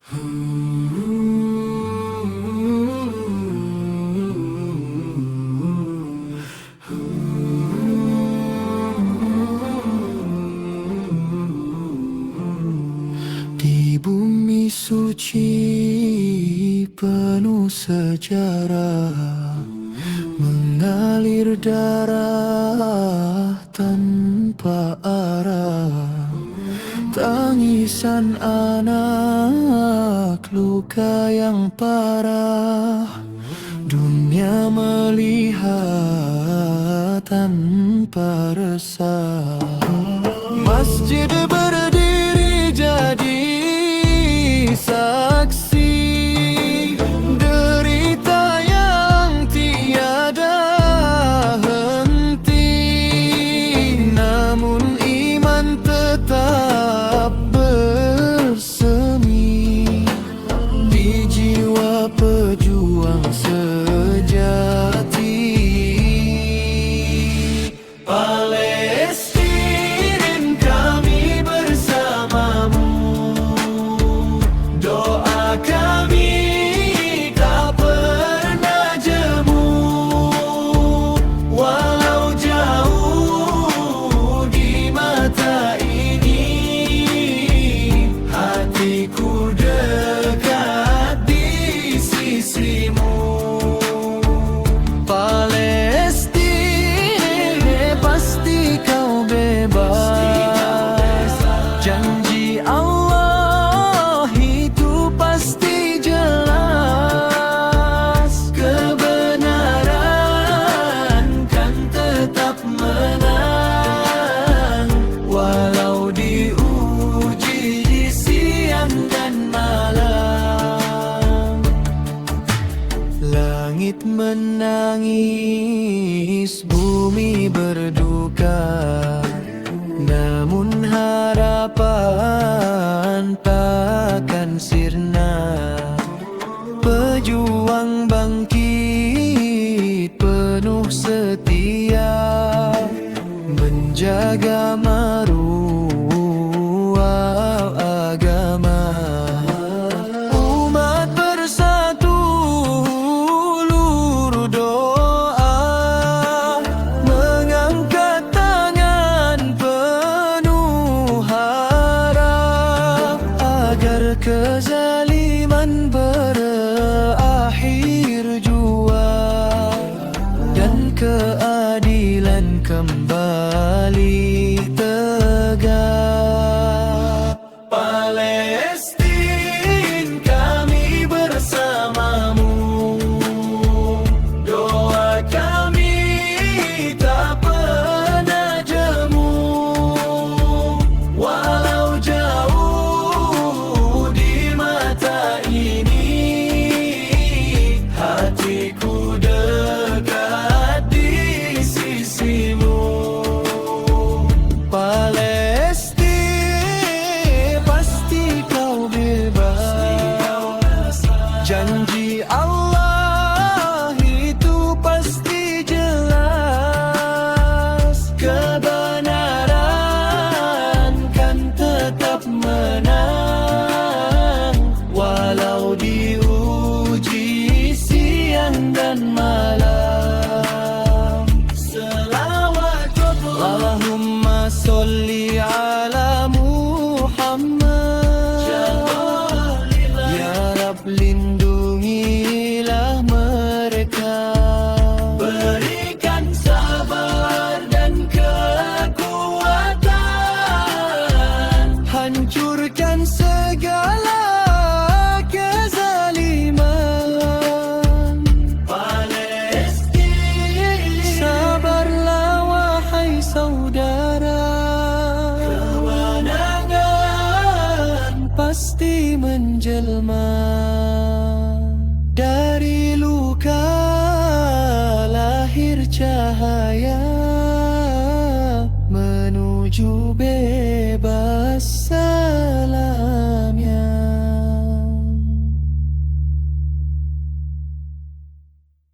Di bumi suci penuh sejarah, mengalir darah tanpa arah. Tangisan anak, luka yang parah, dunia melihat tanpa resah. Masjid berdiri jadi saksi derita yang tiada henti, namun iman tetap bersemi di jiwa pejuang sejati. Palestin, kami bersamamu, doa kami tak pernah jemu, walau jauh di mata ini, hatiku dekat di sisimu. Palestin, pasti kau bebas, janji Allah itu pasti jelas, kebenaran kan tetap menang, walau diuji di siang dan malam. Langit menangis, bumi berduka, namun harapan takkan sirna. Pejuang bangkit penuh setia, menjaga maruah agama. Umat bersatu hulur doa, mengangkat tangan penuh harap, agar kezaliman berakhir jua dan keadilan kembali tegak. Palestin, kami bersamamu, doa kami tak pernah jemu, walau jauh di mata ini, hatiku dekat di sisimu. Palestin, pasti kau bebas, janji Allah itu pasti jelas, kebenaran kan tetap menang, walau diuji siang dan malam. Selawatullah, Allahumma sholli ala Muhammad, ya Rab lindungilah mereka, berikan sabar dan kekuatan, hancurkan segala kezaliman. Palestin, sabarlah wahai saudara, kemenangan pasti menjelma. Dari luka lahir cahaya, menuju bebas selamanya.